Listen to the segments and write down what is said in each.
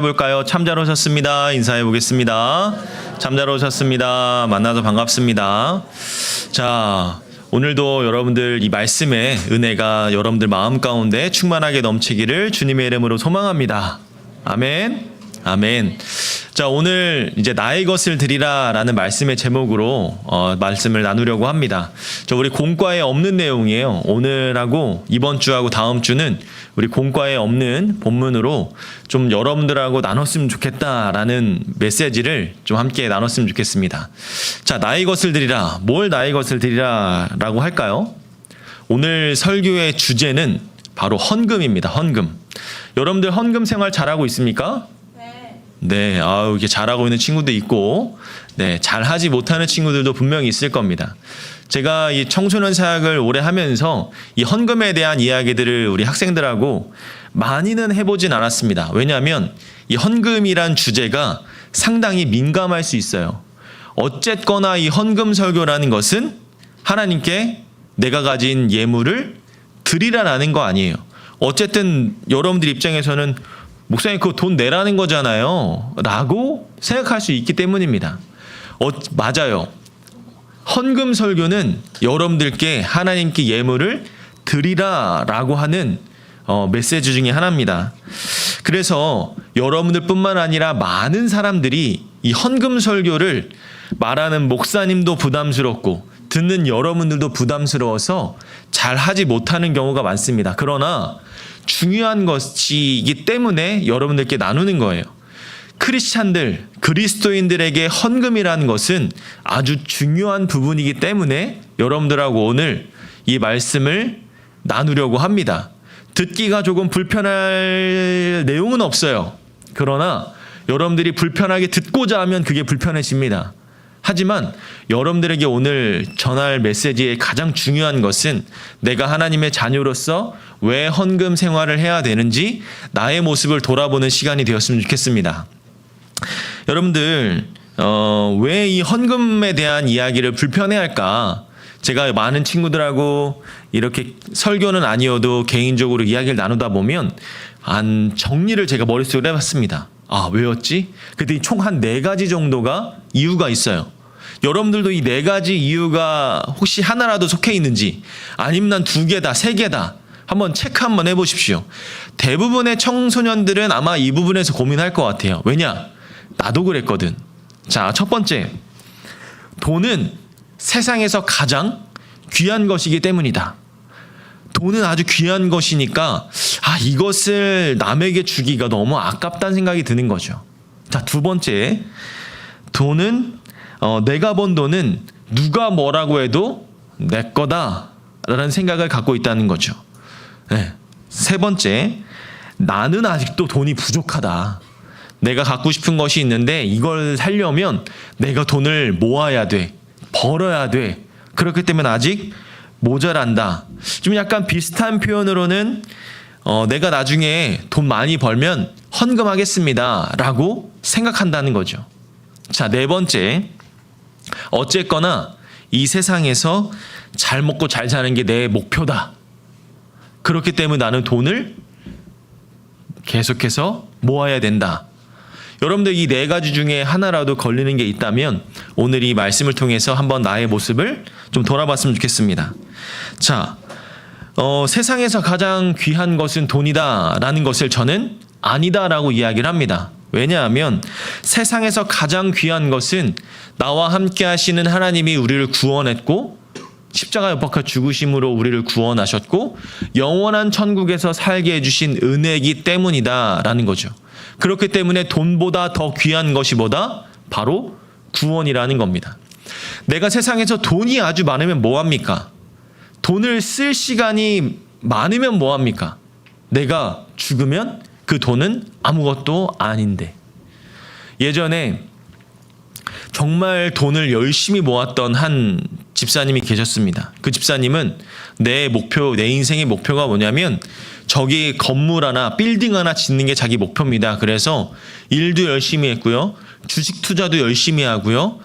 볼까요? 참자로 오셨습니다. 인사해 보겠습니다. 참자로 오셨습니다. 만나서 반갑습니다. 자, 오늘도 여러분들 이 말씀의 은혜가 여러분들 마음 가운데 충만하게 넘치기를 주님의 이름으로 소망합니다. 아멘. 아멘. 자, 오늘 이제 나의 것을 드리라 라는 말씀의 제목으로 말씀을 나누려고 합니다. 우리 공과에 없는 내용이에요. 오늘하고 이번 주하고 다음 주는 우리 공과에 없는 본문으로 좀 여러분들하고 나눴으면 좋겠다라는 메시지를 좀 함께 나눴으면 좋겠습니다. 자, 나의 것을 드리라. 뭘 나의 것을 드리라 라고 할까요? 오늘 설교의 주제는 바로 헌금입니다. 헌금. 여러분들 헌금 생활 잘하고 있습니까? 네, 이게 잘하고 있는 친구도 있고, 네, 잘하지 못하는 친구들도 분명히 있을 겁니다. 제가 이 청소년 사역을 오래 하면서 이 헌금에 대한 이야기들을 우리 학생들하고 많이는 해보진 않았습니다. 왜냐하면 이 헌금이란 주제가 상당히 민감할 수 있어요. 어쨌거나 이 헌금 설교라는 것은 하나님께 내가 가진 예물을 드리라라는 거 아니에요. 어쨌든 여러분들 입장에서는 목사님 그거 돈 내라는 거잖아요 라고 생각할 수 있기 때문입니다. 맞아요. 헌금 설교는 여러분들께 하나님께 예물을 드리라 라고 하는 메시지 중에 하나입니다. 그래서 여러분들 뿐만 아니라 많은 사람들이 이 헌금 설교를 말하는 목사님도 부담스럽고 듣는 여러분들도 부담스러워서 잘 하지 못하는 경우가 많습니다. 그러나 중요한 것이기 때문에 여러분들께 나누는 거예요. 크리스찬들, 그리스도인들에게 헌금이라는 것은 아주 중요한 부분이기 때문에 여러분들하고 오늘 이 말씀을 나누려고 합니다. 듣기가 조금 불편할 내용은 없어요. 그러나 여러분들이 불편하게 듣고자 하면 그게 불편해집니다. 하지만 여러분들에게 오늘 전할 메시지의 가장 중요한 것은 내가 하나님의 자녀로서 왜 헌금 생활을 해야 되는지 나의 모습을 돌아보는 시간이 되었으면 좋겠습니다. 여러분들 왜 이 헌금에 대한 이야기를 불편해할까? 제가 많은 친구들하고 이렇게 설교는 아니어도 개인적으로 이야기를 나누다 보면 정리를 제가 머릿속으로 해봤습니다. 왜였지? 그랬더니 총 한 4가지 정도가 이유가 있어요. 여러분들도 이 4가지 이유가 혹시 하나라도 속해 있는지 아니면 난 2개다, 3개다 한번 체크 한번 해보십시오. 대부분의 청소년들은 아마 이 부분에서 고민할 것 같아요. 왜냐? 나도 그랬거든. 자, 첫 번째. 돈은 세상에서 가장 귀한 것이기 때문이다. 돈은 아주 귀한 것이니까 이것을 남에게 주기가 너무 아깝다는 생각이 드는 거죠. 자, 2번째. 돈은 내가 번 돈은 누가 뭐라고 해도 내 거다라는 생각을 갖고 있다는 거죠. 네. 3번째. 나는 아직도 돈이 부족하다. 내가 갖고 싶은 것이 있는데 이걸 살려면 내가 돈을 모아야 돼. 벌어야 돼. 그렇기 때문에 아직 모자란다. 좀 약간 비슷한 표현으로는 내가 나중에 돈 많이 벌면 헌금하겠습니다 라고 생각한다는 거죠. 자, 4번째. 어쨌거나 이 세상에서 잘 먹고 잘 사는 게 내 목표다. 그렇기 때문에 나는 돈을 계속해서 모아야 된다. 여러분들 이 4가지 중에 하나라도 걸리는 게 있다면 오늘 이 말씀을 통해서 한번 나의 모습을 좀 돌아봤으면 좋겠습니다. 자, 세상에서 가장 귀한 것은 돈이다 라는 것을 저는 아니다라고 이야기를 합니다. 왜냐하면 세상에서 가장 귀한 것은 나와 함께 하시는 하나님이 우리를 구원했고 십자가 못 죽으심으로 우리를 구원하셨고 영원한 천국에서 살게 해주신 은혜이기 때문이다 라는 거죠. 그렇기 때문에 돈보다 더 귀한 것이 뭐다? 바로 구원이라는 겁니다. 내가 세상에서 돈이 아주 많으면 뭐합니까? 돈을 쓸 시간이 많으면 뭐합니까? 내가 죽으면 그 돈은 아무것도 아닌데. 예전에 정말 돈을 열심히 모았던 한 집사님이 계셨습니다. 그 집사님은 내 인생의 목표가 뭐냐면 저기 건물 하나, 빌딩 하나 짓는 게 자기 목표입니다. 그래서 일도 열심히 했고요. 주식 투자도 열심히 하고요.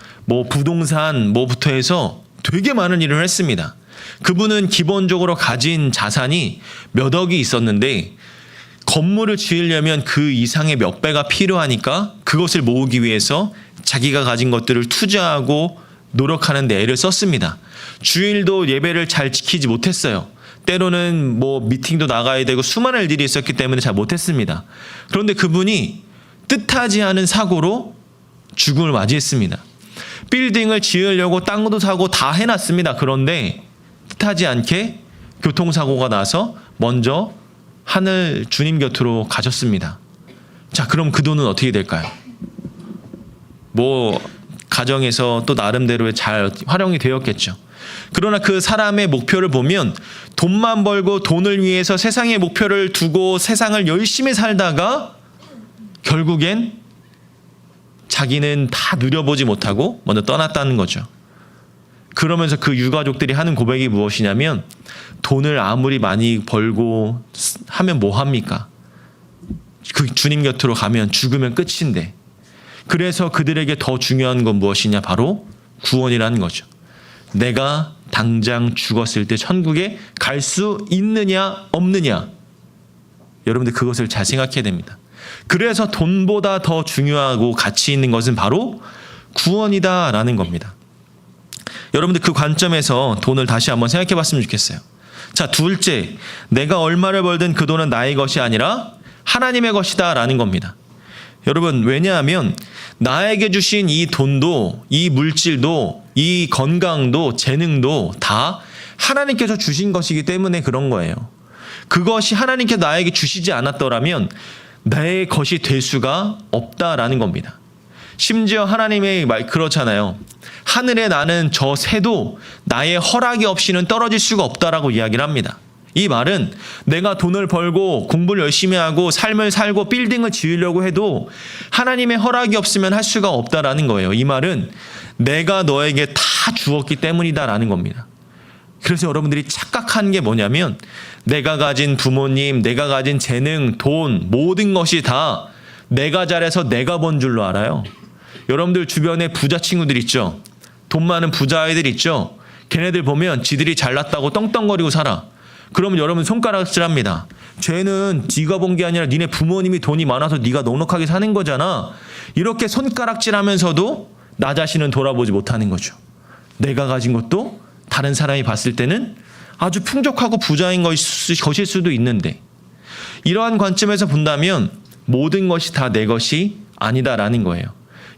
부동산 뭐부터 해서 되게 많은 일을 했습니다. 그분은 기본적으로 가진 자산이 몇 억이 있었는데 건물을 지으려면 그 이상의 몇 배가 필요하니까 그것을 모으기 위해서 자기가 가진 것들을 투자하고 노력하는 데 애를 썼습니다. 주일도 예배를 잘 지키지 못했어요. 때로는 뭐 미팅도 나가야 되고 수많은 일들이 있었기 때문에 잘 못했습니다. 그런데 그분이 뜻하지 않은 사고로 죽음을 맞이했습니다. 빌딩을 지으려고 땅도 사고 다 해놨습니다. 그런데 뜻하지 않게 교통사고가 나서 먼저 하늘 주님 곁으로 가셨습니다. 자, 그럼 그 돈은 어떻게 될까요? 뭐 가정에서 또 나름대로의 잘 활용이 되었겠죠. 그러나 그 사람의 목표를 보면 돈만 벌고 돈을 위해서 세상의 목표를 두고 세상을 열심히 살다가 결국엔 자기는 다 누려보지 못하고 먼저 떠났다는 거죠. 그러면서 그 유가족들이 하는 고백이 무엇이냐면 돈을 아무리 많이 벌고 하면 뭐 합니까? 그 주님 곁으로 가면 죽으면 끝인데. 그래서 그들에게 더 중요한 건 무엇이냐? 바로 구원이라는 거죠. 내가 당장 죽었을 때 천국에 갈 수 있느냐 없느냐. 여러분들 그것을 잘 생각해야 됩니다. 그래서 돈보다 더 중요하고 가치 있는 것은 바로 구원이다라는 겁니다. 여러분들 그 관점에서 돈을 다시 한번 생각해 봤으면 좋겠어요. 자, 둘째, 내가 얼마를 벌든 그 돈은 나의 것이 아니라 하나님의 것이다 라는 겁니다. 여러분, 왜냐하면 나에게 주신 이 돈도, 이 물질도, 이 건강도, 재능도 다 하나님께서 주신 것이기 때문에 그런 거예요. 그것이 하나님께서 나에게 주시지 않았더라면 내 것이 될 수가 없다라는 겁니다. 심지어 하나님의 말 그렇잖아요. 하늘에 나는 저 새도 나의 허락이 없이는 떨어질 수가 없다라고 이야기를 합니다. 이 말은 내가 돈을 벌고 공부를 열심히 하고 삶을 살고 빌딩을 지으려고 해도 하나님의 허락이 없으면 할 수가 없다라는 거예요. 이 말은 내가 너에게 다 주었기 때문이다라는 겁니다. 그래서 여러분들이 착각한 게 뭐냐면 내가 가진 부모님, 내가 가진 재능, 돈, 모든 것이 다 내가 잘해서 내가 번 줄로 알아요. 여러분들 주변에 부자 친구들 있죠? 돈 많은 부자 아이들 있죠? 걔네들 보면 지들이 잘났다고 떵떵거리고 살아. 그러면 여러분 손가락질합니다. 쟤는 네가 본 게 아니라 니네 부모님이 돈이 많아서 네가 넉넉하게 사는 거잖아. 이렇게 손가락질하면서도 나 자신은 돌아보지 못하는 거죠. 내가 가진 것도 다른 사람이 봤을 때는 아주 풍족하고 부자인 것일 수도 있는데 이러한 관점에서 본다면 모든 것이 다 내 것이 아니다라는 거예요.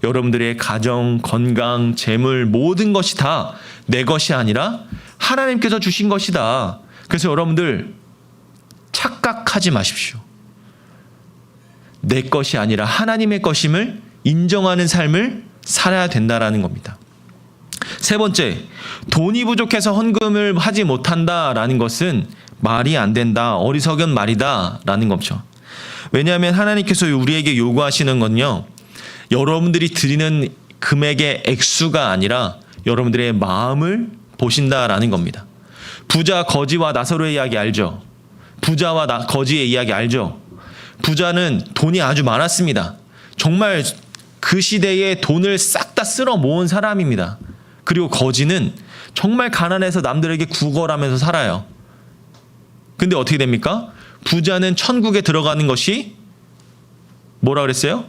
여러분들의 가정, 건강, 재물 모든 것이 다 내 것이 아니라 하나님께서 주신 것이다. 그래서 여러분들 착각하지 마십시오. 내 것이 아니라 하나님의 것임을 인정하는 삶을 살아야 된다라는 겁니다. 세 번째, 돈이 부족해서 헌금을 하지 못한다라는 것은 말이 안 된다, 어리석은 말이다라는 거죠. 왜냐하면 하나님께서 우리에게 요구하시는 건요, 여러분들이 드리는 금액의 액수가 아니라 여러분들의 마음을 보신다라는 겁니다. 부자 거지와 나사로의 이야기 알죠? 부자와 거지의 이야기 알죠? 부자는 돈이 아주 많았습니다. 정말 그 시대에 돈을 싹 다 쓸어 모은 사람입니다. 그리고 거지는 정말 가난해서 남들에게 구걸하면서 살아요. 근데 어떻게 됩니까? 부자는 천국에 들어가는 것이 뭐라 그랬어요?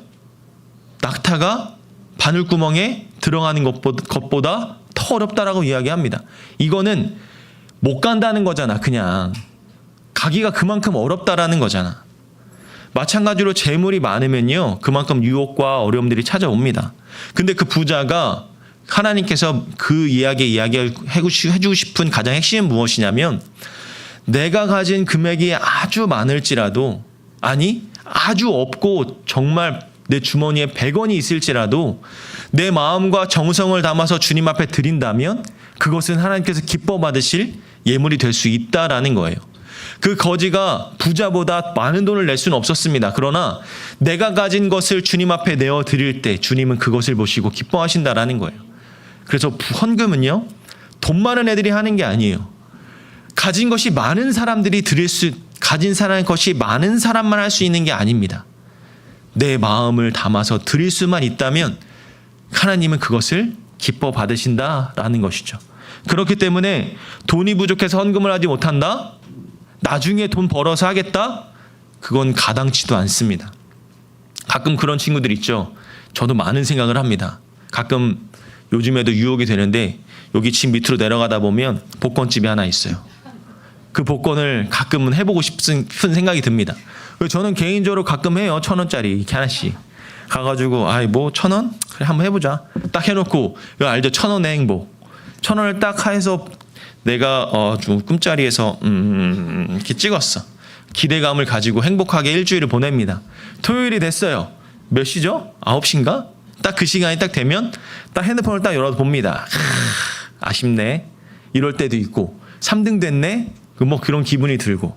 낙타가 바늘구멍에 들어가는 것보다 더 어렵다라고 이야기합니다. 이거는 못 간다는 거잖아. 그냥 가기가 그만큼 어렵다라는 거잖아. 마찬가지로 재물이 많으면요, 그만큼 유혹과 어려움들이 찾아옵니다. 근데 그 부자가 하나님께서 그 해주고 싶은 가장 핵심은 무엇이냐면 내가 가진 금액이 아주 많을지라도, 아니 아주 없고 정말 내 주머니에 100원이 있을지라도 내 마음과 정성을 담아서 주님 앞에 드린다면 그것은 하나님께서 기뻐 받으실 예물이 될 수 있다라는 거예요. 그 거지가 부자보다 많은 돈을 낼 수는 없었습니다. 그러나 내가 가진 것을 주님 앞에 내어 드릴 때 주님은 그것을 보시고 기뻐하신다라는 거예요. 그래서 헌금은요, 돈 많은 애들이 하는 게 아니에요. 가진 것이 많은 사람들이 가진 사람의 것이 많은 사람만 할 수 있는 게 아닙니다. 내 마음을 담아서 드릴 수만 있다면 하나님은 그것을 기뻐 받으신다라는 것이죠. 그렇기 때문에 돈이 부족해서 헌금을 하지 못한다? 나중에 돈 벌어서 하겠다? 그건 가당치도 않습니다. 가끔 그런 친구들 있죠. 저도 많은 생각을 합니다. 가끔 요즘에도 유혹이 되는데 여기 집 밑으로 내려가다 보면 복권집이 하나 있어요. 그 복권을 가끔은 해보고 싶은 생각이 듭니다. 저는 개인적으로 가끔 해요. 1,000원짜리 이렇게 하나씩 가가지고 아이 뭐 1,000원? 그래 한번 해보자. 딱 해놓고 이거 알죠? 1,000원의 행복. 1,000원을 딱 해서 내가 좀 꿈자리에서 이렇게 찍었어. 기대감을 가지고 행복하게 일주일을 보냅니다. 토요일이 됐어요. 몇 시죠? 9시인가? 딱 그 시간이 딱 되면 딱 핸드폰을 딱 열어봅니다. 아쉽네. 이럴 때도 있고 3등 됐네. 뭐 그런 기분이 들고.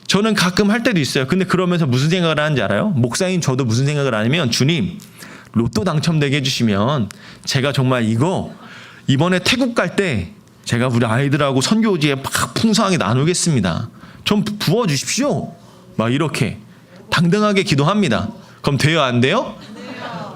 저는 가끔 할 때도 있어요. 근데 그러면서 무슨 생각을 하는지 알아요? 목사인 저도 무슨 생각을 하냐면 주님 로또 당첨되게 해주시면 제가 정말 이거 이번에 태국 갈 때 제가 우리 아이들하고 선교지에 막 풍성하게 나누겠습니다. 좀 부어주십시오. 막 이렇게 당당하게 기도합니다. 그럼 돼요? 안 돼요?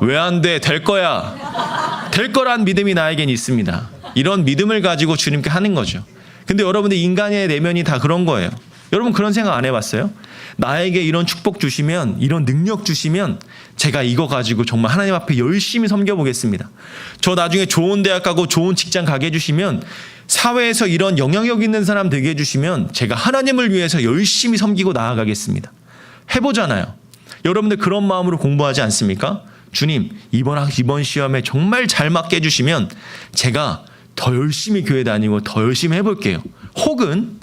왜 안 돼? 될 거야. 될 거란 믿음이 나에겐 있습니다. 이런 믿음을 가지고 주님께 하는 거죠. 근데 여러분들 인간의 내면이 다 그런 거예요. 여러분 그런 생각 안 해봤어요? 나에게 이런 축복 주시면, 이런 능력 주시면 제가 이거 가지고 정말 하나님 앞에 열심히 섬겨보겠습니다. 저 나중에 좋은 대학 가고 좋은 직장 가게 해주시면, 사회에서 이런 영향력 있는 사람 되게 해주시면 제가 하나님을 위해서 열심히 섬기고 나아가겠습니다. 해보잖아요. 여러분들 그런 마음으로 공부하지 않습니까? 주님 이번 시험에 정말 잘 맞게 해주시면 제가 더 열심히 교회 다니고 더 열심히 해볼게요. 혹은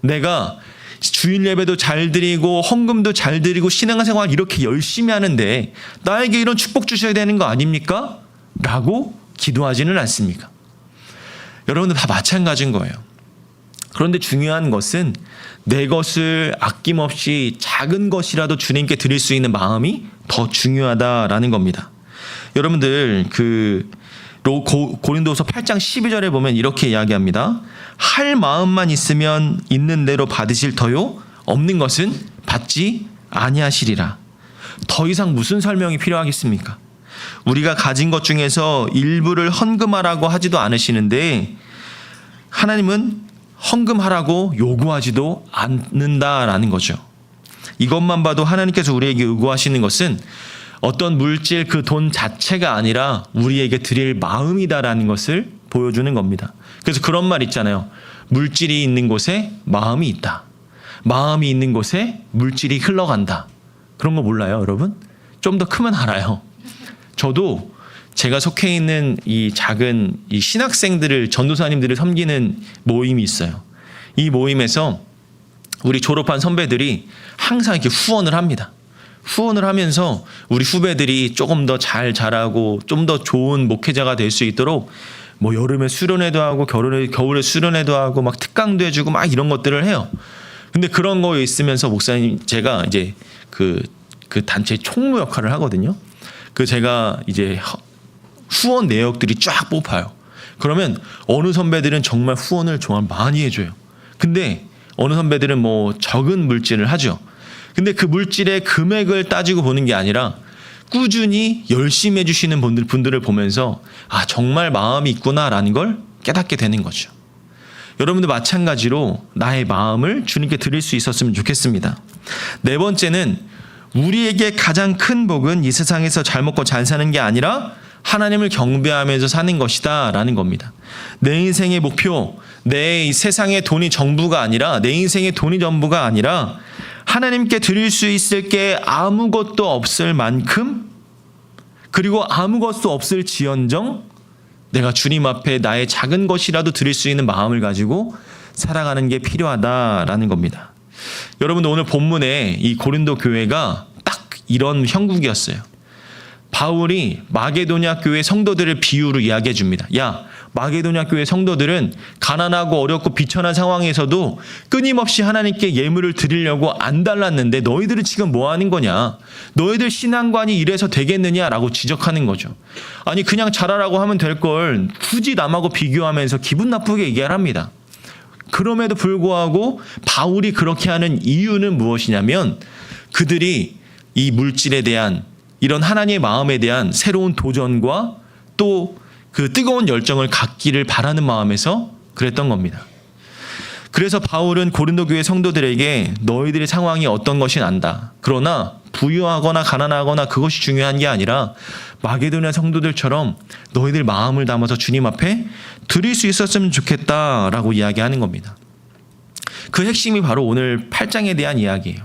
내가 주일 예배도 잘 드리고 헌금도 잘 드리고 신앙생활 이렇게 열심히 하는데 나에게 이런 축복 주셔야 되는 거 아닙니까? 라고 기도하지는 않습니까? 여러분들 다 마찬가지인 거예요. 그런데 중요한 것은 내 것을 아낌없이 작은 것이라도 주님께 드릴 수 있는 마음이 더 중요하다라는 겁니다. 여러분들 고린도서 8장 12절에 보면 이렇게 이야기합니다. 할 마음만 있으면 있는 대로 받으실 터요 없는 것은 받지 아니하시리라. 더 이상 무슨 설명이 필요하겠습니까? 우리가 가진 것 중에서 일부를 헌금하라고 하지도 않으시는데 하나님은 헌금하라고 요구하지도 않는다라는 거죠. 이것만 봐도 하나님께서 우리에게 요구하시는 것은 어떤 물질 그 돈 자체가 아니라 우리에게 드릴 마음이다라는 것을 보여주는 겁니다. 그래서 그런 말 있잖아요. 물질이 있는 곳에 마음이 있다. 마음이 있는 곳에 물질이 흘러간다. 그런 거 몰라요, 여러분? 좀 더 크면 알아요. 저도 제가 속해 있는 이 작은 이 신학생들을 전도사님들을 섬기는 모임이 있어요. 이 모임에서 우리 졸업한 선배들이 항상 이렇게 후원을 합니다. 후원을 하면서 우리 후배들이 조금 더 잘 자라고 좀 더 좋은 목회자가 될 수 있도록 뭐 여름에 수련회도 하고 겨울에 수련회도 하고 막 특강도 해주고 막 이런 것들을 해요. 근데 그런 거에 있으면서 목사님 제가 이제 그 단체 총무 역할을 하거든요. 제가 이제 후원 내역들이 쫙 뽑아요. 그러면 어느 선배들은 정말 후원을 정말 많이 해줘요. 근데 어느 선배들은 뭐 적은 물질을 하죠. 근데 그 물질의 금액을 따지고 보는 게 아니라 꾸준히 열심히 해주시는 분들을 보면서 아 정말 마음이 있구나라는 걸 깨닫게 되는 거죠. 여러분들 마찬가지로 나의 마음을 주님께 드릴 수 있었으면 좋겠습니다. 네 번째는 우리에게 가장 큰 복은 이 세상에서 잘 먹고 잘 사는 게 아니라 하나님을 경배하면서 사는 것이다 라는 겁니다. 내 인생의 목표, 내 세상의 돈이 전부가 아니라 내 인생의 돈이 전부가 아니라 하나님께 드릴 수 있을 게 아무것도 없을 만큼 그리고 아무것도 없을 지언정 내가 주님 앞에 나의 작은 것이라도 드릴 수 있는 마음을 가지고 살아가는 게 필요하다라는 겁니다. 여러분들 오늘 본문에 이 고린도 교회가 딱 이런 형국이었어요. 바울이 마게도냐 교회 성도들을 비유로 이야기해 줍니다. 야, 마게도냐 교회 성도들은 가난하고 어렵고 비천한 상황에서도 끊임없이 하나님께 예물을 드리려고 안 달랐는데 너희들은 지금 뭐 하는 거냐? 너희들 신앙관이 이래서 되겠느냐라고 지적하는 거죠. 아니 그냥 잘하라고 하면 될 걸 굳이 남하고 비교하면서 기분 나쁘게 얘기를 합니다. 그럼에도 불구하고 바울이 그렇게 하는 이유는 무엇이냐면 그들이 이 물질에 대한 이런 하나님의 마음에 대한 새로운 도전과 또 그 뜨거운 열정을 갖기를 바라는 마음에서 그랬던 겁니다. 그래서 바울은 고린도 교회 성도들에게 너희들의 상황이 어떤 것이 난다. 그러나 부유하거나 가난하거나 그것이 중요한 게 아니라 마게도냐 성도들처럼 너희들 마음을 담아서 주님 앞에 드릴 수 있었으면 좋겠다라고 이야기하는 겁니다. 그 핵심이 바로 오늘 8장에 대한 이야기예요.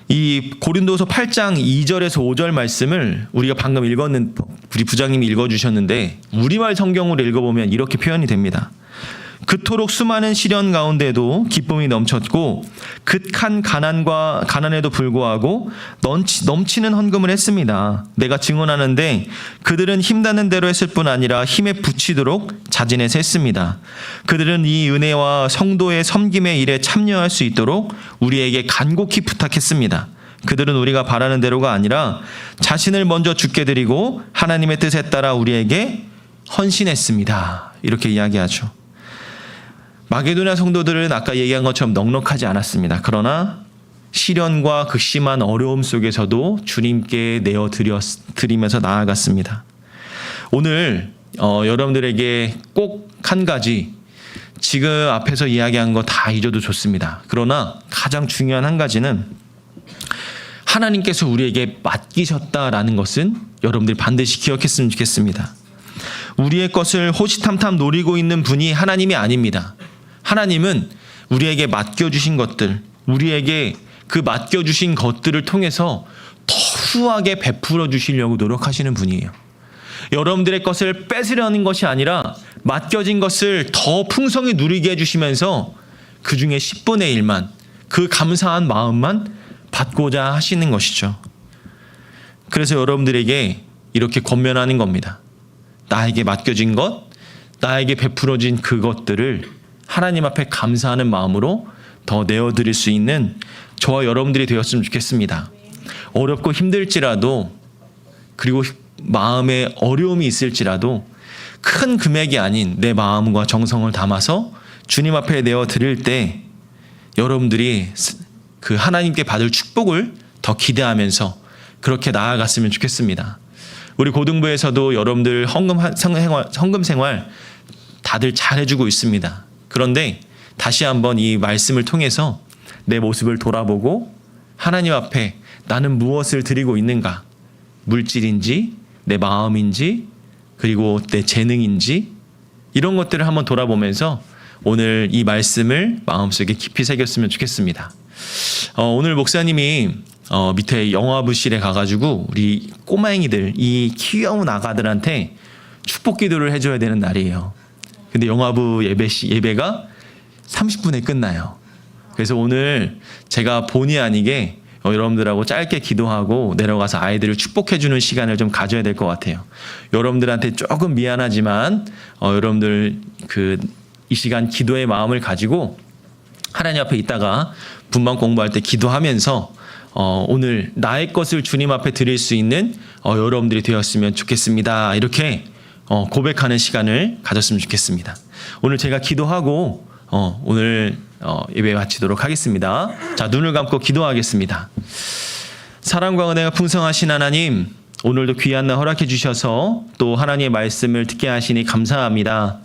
이 고린도서 8장 2절에서 5절 말씀을 우리가 방금 읽었는 우리 부장님이 읽어주셨는데 우리말 성경으로 읽어보면 이렇게 표현이 됩니다. 그토록 수많은 시련 가운데도 기쁨이 넘쳤고 극한 가난에도 불구하고 넘치는 헌금을 했습니다. 내가 증언하는데 그들은 힘닿는 대로 했을 뿐 아니라 힘에 부치도록 자진해서 했습니다. 그들은 이 은혜와 성도의 섬김의 일에 참여할 수 있도록 우리에게 간곡히 부탁했습니다. 그들은 우리가 바라는 대로가 아니라 자신을 먼저 주께 드리고 하나님의 뜻에 따라 우리에게 헌신했습니다. 이렇게 이야기하죠. 마게도냐 성도들은 아까 얘기한 것처럼 넉넉하지 않았습니다. 그러나 시련과 극심한 어려움 속에서도 주님께 내어드리면서 나아갔습니다. 오늘 여러분들에게 꼭 한 가지, 지금 앞에서 이야기한 거 다 잊어도 좋습니다. 그러나 가장 중요한 한 가지는 하나님께서 우리에게 맡기셨다라는 것은 여러분들이 반드시 기억했으면 좋겠습니다. 우리의 것을 호시탐탐 노리고 있는 분이 하나님이 아닙니다. 하나님은 우리에게 맡겨주신 것들, 우리에게 그 맡겨주신 것들을 통해서 더 후하게 베풀어 주시려고 노력하시는 분이에요. 여러분들의 것을 뺏으려는 것이 아니라 맡겨진 것을 더 풍성히 누리게 해주시면서 그 중에 10분의 1만, 그 감사한 마음만 받고자 하시는 것이죠. 그래서 여러분들에게 이렇게 권면하는 겁니다. 나에게 맡겨진 것, 나에게 베풀어진 그것들을 하나님 앞에 감사하는 마음으로 더 내어드릴 수 있는 저와 여러분들이 되었으면 좋겠습니다. 어렵고 힘들지라도, 그리고 마음에 어려움이 있을지라도 큰 금액이 아닌 내 마음과 정성을 담아서 주님 앞에 내어드릴 때 여러분들이 그 하나님께 받을 축복을 더 기대하면서 그렇게 나아갔으면 좋겠습니다. 우리 고등부에서도 여러분들 헌금 생활 다들 잘 해주고 있습니다. 그런데 다시 한번 이 말씀을 통해서 내 모습을 돌아보고 하나님 앞에 나는 무엇을 드리고 있는가? 물질인지, 내 마음인지, 그리고 내 재능인지, 이런 것들을 한번 돌아보면서 오늘 이 말씀을 마음속에 깊이 새겼으면 좋겠습니다. 오늘 목사님이 밑에 영화부실에 가가지고 우리 꼬마애기들, 이 귀여운 아가들한테 축복 기도를 해줘야 되는 날이에요. 근데 영화부 예배가 30분에 끝나요. 그래서 오늘 제가 본의 아니게 여러분들하고 짧게 기도하고 내려가서 아이들을 축복해주는 시간을 좀 가져야 될 것 같아요. 여러분들한테 조금 미안하지만 여러분들 이 시간 기도의 마음을 가지고 하나님 앞에 있다가 분방 공부할 때 기도하면서 오늘 나의 것을 주님 앞에 드릴 수 있는 여러분들이 되었으면 좋겠습니다. 이렇게 고백하는 시간을 가졌으면 좋겠습니다. 오늘 제가 기도하고 오늘 예배 마치도록 하겠습니다. 자, 눈을 감고 기도하겠습니다. 사랑과 은혜가 풍성하신 하나님, 오늘도 귀한 날 허락해 주셔서 또 하나님의 말씀을 듣게 하시니 감사합니다.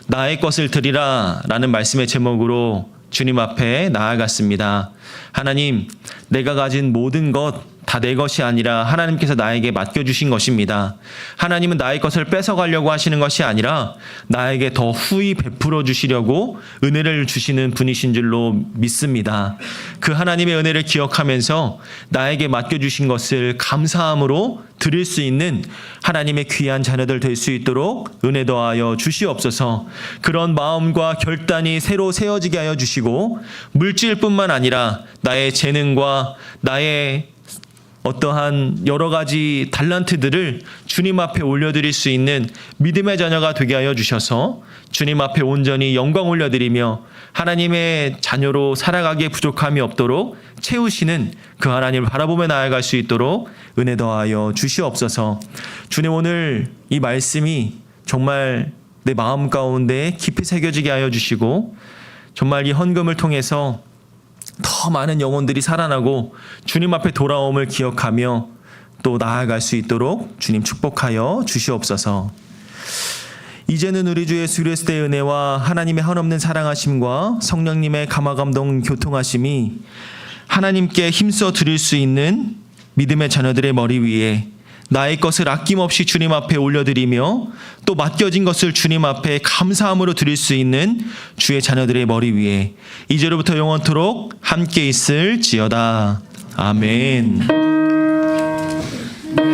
나의 것을 드리라 라는 말씀의 제목으로 주님 앞에 나아갔습니다. 하나님, 내가 가진 모든 것 다 내 것이 아니라 하나님께서 나에게 맡겨주신 것입니다. 하나님은 나의 것을 뺏어가려고 하시는 것이 아니라 나에게 더 후히 베풀어 주시려고 은혜를 주시는 분이신 줄로 믿습니다. 그 하나님의 은혜를 기억하면서 나에게 맡겨주신 것을 감사함으로 드릴 수 있는 하나님의 귀한 자녀들 될 수 있도록 은혜 더하여 주시옵소서. 그런 마음과 결단이 새로 세워지게 하여 주시고 물질뿐만 아니라 나의 재능과 나의 어떠한 여러 가지 달란트들을 주님 앞에 올려드릴 수 있는 믿음의 자녀가 되게 하여 주셔서 주님 앞에 온전히 영광 올려드리며 하나님의 자녀로 살아가기에 부족함이 없도록 채우시는 그 하나님을 바라보며 나아갈 수 있도록 은혜 더하여 주시옵소서. 주님, 오늘 이 말씀이 정말 내 마음 가운데 깊이 새겨지게 하여 주시고 정말 이 헌금을 통해서 더 많은 영혼들이 살아나고 주님 앞에 돌아옴을 기억하며 또 나아갈 수 있도록 주님 축복하여 주시옵소서. 이제는 우리 주 예수 그리스도의 은혜와 하나님의 한없는 사랑하심과 성령님의 감화감동 교통하심이 하나님께 힘써 드릴 수 있는 믿음의 자녀들의 머리 위에 나의 것을 아낌없이 주님 앞에 올려드리며 또 맡겨진 것을 주님 앞에 감사함으로 드릴 수 있는 주의 자녀들의 머리 위에 이제로부터 영원토록 함께 있을지어다. 아멘.